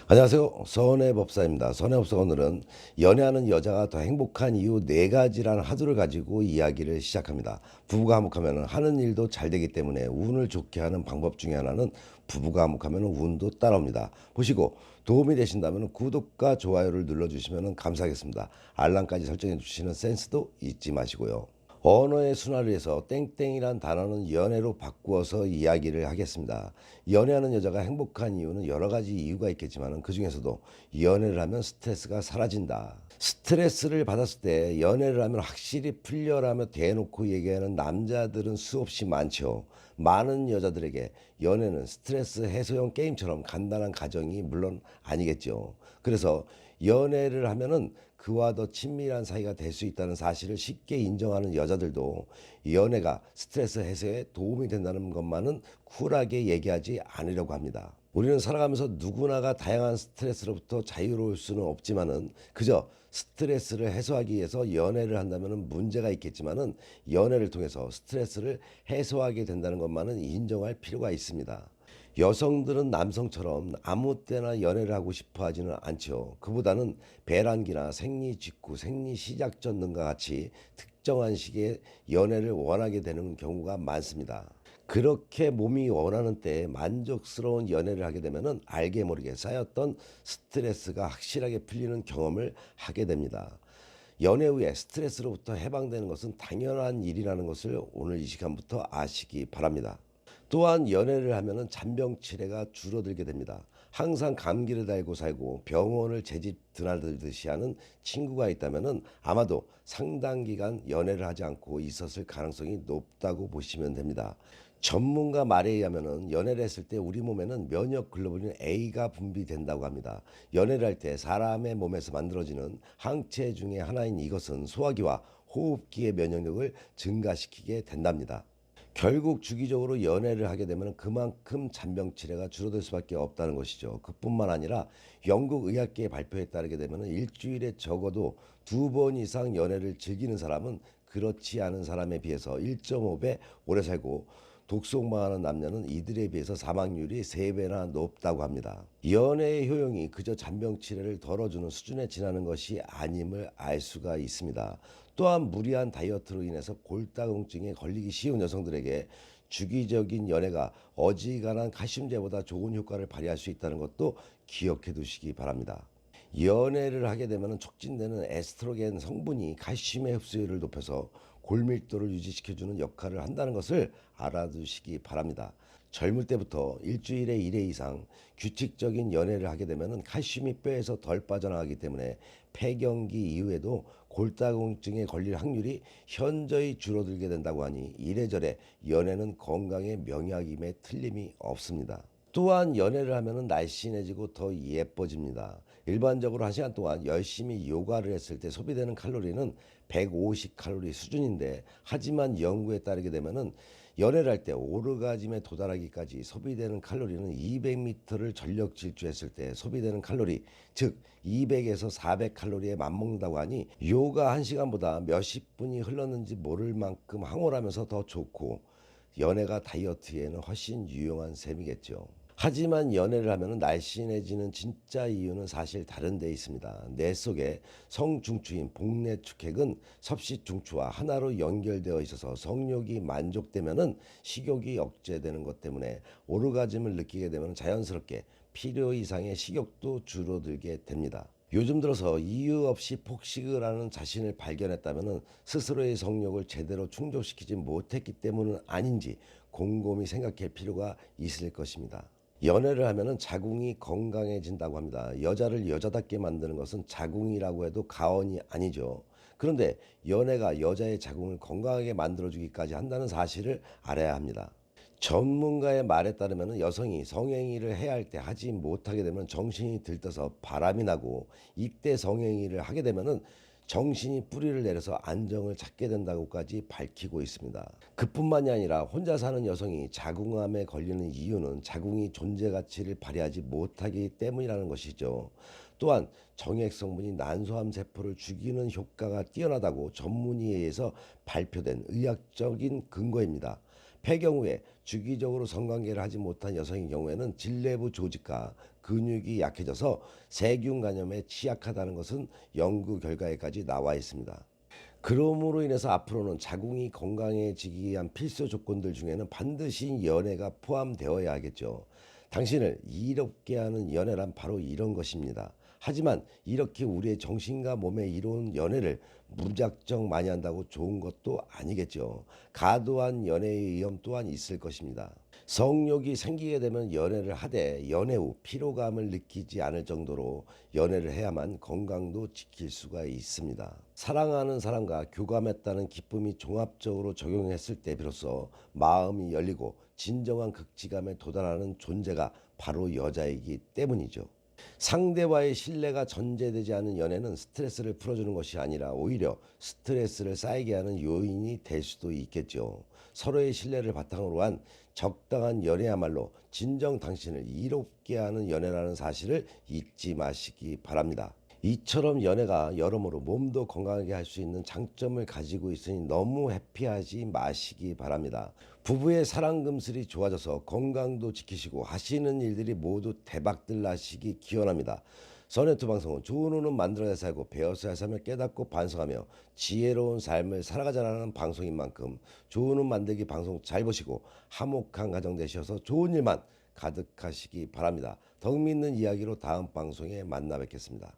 안녕하세요. 선해법사입니다. 선해법사 오늘은 연애하는 여자가 더 행복한 이유 네 가지라는 화두를 가지고 이야기를 시작합니다. 부부가 화목하면 하는 일도 잘 되기 때문에 운을 좋게 하는 방법 중에 하나는 부부가 화목하면 운도 따라옵니다. 보시고 도움이 되신다면 구독과 좋아요를 눌러주시면 감사하겠습니다. 알람까지 설정해 주시는 센스도 잊지 마시고요. 언어의 순화를 해서 땡땡이란 단어는 연애로 바꾸어서 이야기를 하겠습니다. 연애하는 여자가 행복한 이유는 여러 가지 이유가 있겠지만 그 중에서도 연애를 하면 스트레스가 사라진다. 스트레스를 받았을 때 연애를 하면 확실히 풀려라며 대놓고 얘기하는 남자들은 수없이 많죠. 많은 여자들에게 연애는 스트레스 해소용 게임처럼 간단한 가정이 물론 아니겠죠. 그래서 연애를 하면은 그와 더 친밀한 사이가 될 수 있다는 사실을 쉽게 인정하는 여자들도 연애가 스트레스 해소에 도움이 된다는 것만은 쿨하게 얘기하지 않으려고 합니다. 우리는 살아가면서 누구나가 다양한 스트레스로부터 자유로울 수는 없지만은 그저 스트레스를 해소하기 위해서 연애를 한다면 문제가 있겠지만은 연애를 통해서 스트레스를 해소하게 된다는 것만은 인정할 필요가 있습니다. 여성들은 남성처럼 아무 때나 연애를 하고 싶어 하지는 않죠. 그보다는 배란기나 생리 직후, 생리 시작 전 등과 같이 특정한 시기에 연애를 원하게 되는 경우가 많습니다. 그렇게 몸이 원하는 때에 만족스러운 연애를 하게 되면은 알게 모르게 쌓였던 스트레스가 확실하게 풀리는 경험을 하게 됩니다. 연애 후에 스트레스로부터 해방되는 것은 당연한 일이라는 것을 오늘 이 시간부터 아시기 바랍니다. 또한 연애를 하면은 잔병 치레가 줄어들게 됩니다. 항상 감기를 달고 살고 병원을 재직 드나들듯이 하는 친구가 있다면은 아마도 상당 기간 연애를 하지 않고 있었을 가능성이 높다고 보시면 됩니다. 전문가 말에 의하면은 연애를 했을 때 우리 몸에는 면역 글로불린 A가 분비된다고 합니다. 연애를 할 때 사람의 몸에서 만들어지는 항체 중에 하나인 이것은 소화기와 호흡기의 면역력을 증가시키게 된답니다. 결국 주기적으로 연애를 하게 되면 그만큼 잔병 치레가 줄어들 수밖에 없다는 것이죠. 그뿐만 아니라 영국 의학계의 발표에 따르게 되면 일주일에 적어도 2번 이상 연애를 즐기는 사람은 그렇지 않은 사람에 비해서 1.5배 오래 살고 독속망하는 남녀는 이들에 비해서 사망률이 3배나 높다고 합니다. 연애의 효용이 그저 잔병 치레를 덜어주는 수준에 지나는 것이 아님을 알 수가 있습니다. 또한 무리한 다이어트로 인해서 골다공증에 걸리기 쉬운 여성들에게 주기적인 연애가 어지간한 칼슘제보다 좋은 효과를 발휘할 수 있다는 것도 기억해 두시기 바랍니다. 연애를 하게 되면 촉진되는 에스트로겐 성분이 칼슘의 흡수율을 높여서 골밀도를 유지시켜주는 역할을 한다는 것을 알아두시기 바랍니다. 젊을 때부터 일주일에 1회 이상 규칙적인 연애를 하게 되면 칼슘이 뼈에서 덜 빠져나가기 때문에 폐경기 이후에도 골다공증에 걸릴 확률이 현저히 줄어들게 된다고 하니 이래저래 연애는 건강의 명약임에 틀림이 없습니다. 또한 연애를 하면 날씬해지고 더 예뻐집니다. 일반적으로 1시간 동안 열심히 요가를 했을 때 소비되는 칼로리는 150칼로리 수준인데 하지만 연구에 따르게 되면은 연애를 할 때 오르가즘에 도달하기까지 소비되는 칼로리는 200m를 전력 질주했을 때 소비되는 칼로리 즉 200에서 400칼로리에 맞먹는다고 하니 요가 1시간보다 몇십 분이 흘렀는지 모를 만큼 황홀하면서 더 좋고 연애가 다이어트에는 훨씬 유용한 셈이겠죠. 하지만 연애를 하면 날씬해지는 진짜 이유는 사실 다른 데 있습니다. 뇌 속에 성중추인 복내축핵은 섭씨중추와 하나로 연결되어 있어서 성욕이 만족되면 식욕이 억제되는 것 때문에 오르가즘을 느끼게 되면 자연스럽게 필요 이상의 식욕도 줄어들게 됩니다. 요즘 들어서 이유 없이 폭식을 하는 자신을 발견했다면 스스로의 성욕을 제대로 충족시키지 못했기 때문은 아닌지 곰곰이 생각할 필요가 있을 것입니다. 연애를 하면은 자궁이 건강해진다고 합니다. 여자를 여자답게 만드는 것은 자궁이라고 해도 과언이 아니죠. 그런데 연애가 여자의 자궁을 건강하게 만들어주기까지 한다는 사실을 알아야 합니다. 전문가의 말에 따르면 여성이 성행위를 해야 할 때 하지 못하게 되면 정신이 들떠서 바람이 나고 이때 성행위를 하게 되면은 정신이 뿌리를 내려서 안정을 찾게 된다고까지 밝히고 있습니다. 그뿐만이 아니라 혼자 사는 여성이 자궁암에 걸리는 이유는 자궁이 존재 가치를 발휘하지 못하기 때문이라는 것이죠. 또한 정액 성분이 난소암 세포를 죽이는 효과가 뛰어나다고 전문의에 의해서 발표된 의학적인 근거입니다. 폐경 후에 주기적으로 성관계를 하지 못한 여성의 경우에는 질내부 조직과 근육이 약해져서 세균 감염에 취약하다는 것은 연구 결과에까지 나와 있습니다. 그럼으로 인해서 앞으로는 자궁이 건강해지기 위한 필수 조건들 중에는 반드시 연애가 포함되어야 하겠죠. 당신을 이롭게 하는 연애란 바로 이런 것입니다. 하지만 이렇게 우리의 정신과 몸에 이로운 연애를 무작정 많이 한다고 좋은 것도 아니겠죠. 과도한 연애의 위험 또한 있을 것입니다. 성욕이 생기게 되면 연애를 하되 연애 후 피로감을 느끼지 않을 정도로 연애를 해야만 건강도 지킬 수가 있습니다. 사랑하는 사람과 교감했다는 기쁨이 종합적으로 적용했을 때 비로소 마음이 열리고 진정한 극치감에 도달하는 존재가 바로 여자이기 때문이죠. 상대와의 신뢰가 전제되지 않은 연애는 스트레스를 풀어주는 것이 아니라 오히려 스트레스를 쌓이게 하는 요인이 될 수도 있겠죠. 서로의 신뢰를 바탕으로 한 적당한 연애야말로 진정 당신을 이롭게 하는 연애라는 사실을 잊지 마시기 바랍니다. 이처럼 연애가 여러모로 몸도 건강하게 할 수 있는 장점을 가지고 있으니 너무 회피하지 마시기 바랍니다. 부부의 사랑 금슬이 좋아져서 건강도 지키시고 하시는 일들이 모두 대박들 나시기 기원합니다. 선해투 방송은 좋은 운은 만들어야 살고 배워서야 살며 깨닫고 반성하며 지혜로운 삶을 살아가자라는 방송인 만큼 좋은 운 만들기 방송 잘 보시고 화목한 가정 되셔서 좋은 일만 가득하시기 바랍니다. 덕 믿는 이야기로 다음 방송에 만나 뵙겠습니다.